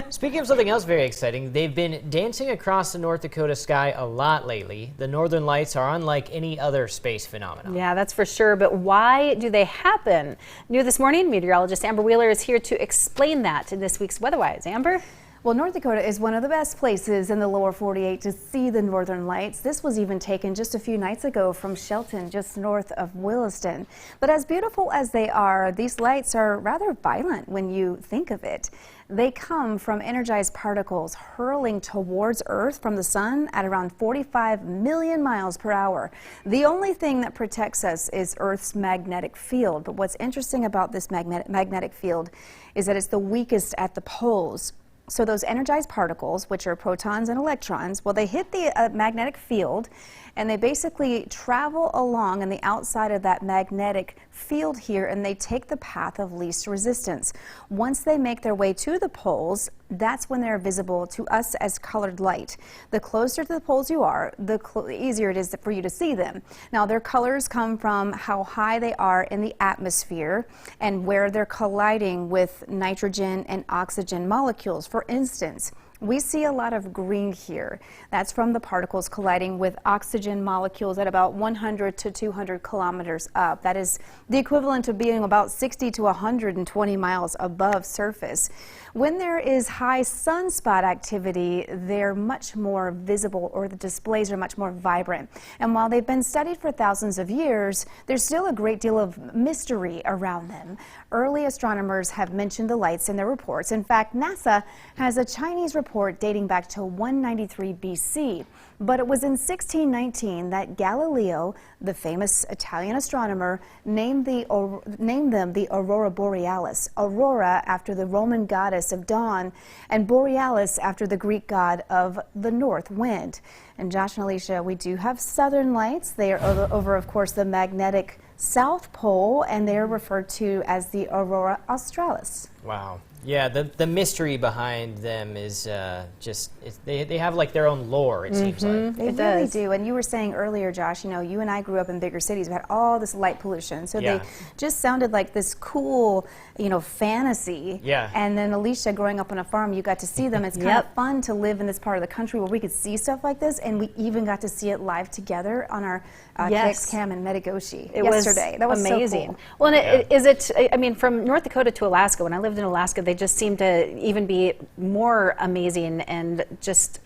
Speaking of something else very exciting, they've been dancing across the North Dakota sky a lot lately. The northern lights are unlike any other space phenomenon. Yeah, that's for sure. But why do they happen? New this morning, meteorologist Amber Wheeler is here to explain that in this week's Weatherwise. Amber? Well, North Dakota is one of the best places in the lower 48 to see the northern lights. This was even taken just a few nights ago from Shelton, just north of Williston. But as beautiful as they are, these lights are rather violent when you think of it. They come from energized particles hurling towards Earth from the sun at around 45 million miles per hour. The only thing that protects us is Earth's magnetic field. But what's interesting about this magnetic field is that it's the weakest at the poles. So those energized particles, which are protons and electrons, well, they hit the magnetic field and they basically travel along on the outside of that magnetic field here, and they take the path of least resistance. Once they make their way to the poles, that's when they're visible to us as colored light. The closer to the poles you are, the easier it is for you to see them. Now, their colors come from how high they are in the atmosphere and where they're colliding with nitrogen and oxygen molecules. For instance, we see a lot of green here. That's from the particles colliding with oxygen molecules at about 100 to 200 kilometers up. That is the equivalent of being about 60 to 120 miles above surface. When there is high sunspot activity, they're much more visible, or the displays are much more vibrant. And while they've been studied for thousands of years, there's still a great deal of mystery around them. Early astronomers have mentioned the lights in their reports. In fact, NASA has a Chinese report dating back to 193 BC. But it was in 1619 that Galileo, the famous Italian astronomer, named them the Aurora Borealis. Aurora after the Roman goddess of dawn, and Borealis after the Greek god of the north wind. And Josh and Alicia, we do have southern lights. They are over, of course, the magnetic South Pole, and they are referred to as the Aurora Australis. Wow. Yeah, the mystery behind them is they have like their own lore, it seems like. They really do. And you were saying earlier, Josh, you know, you and I grew up in bigger cities. We had all this light pollution. So they just sounded like this cool, you know, fantasy. Yeah. And then Alicia, growing up on a farm, you got to see them. It's kind of fun to live in this part of the country where we could see stuff like this. And we even got to see it live together on our KX Cam in Meteorologist yesterday. That was amazing. So cool. Well, and I mean, from North Dakota to Alaska, when I lived in Alaska, they just seem to even be more amazing and just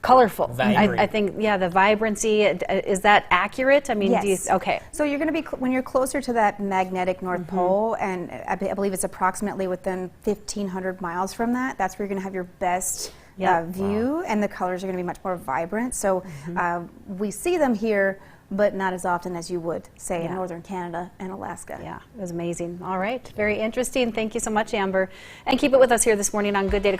colorful. I think, yeah, the vibrancy, is that accurate? I mean, yes. Okay. So you're going to be, when you're closer to that magnetic North Pole, and I believe it's approximately within 1,500 miles from that, that's where you're going to have your best view, and the colors are going to be much more vibrant. So we see them here, but not as often as you would, say, in northern Canada and Alaska. Yeah, it was amazing. All right, very interesting. Thank you so much, Amber. And keep it with us here this morning on Good Day to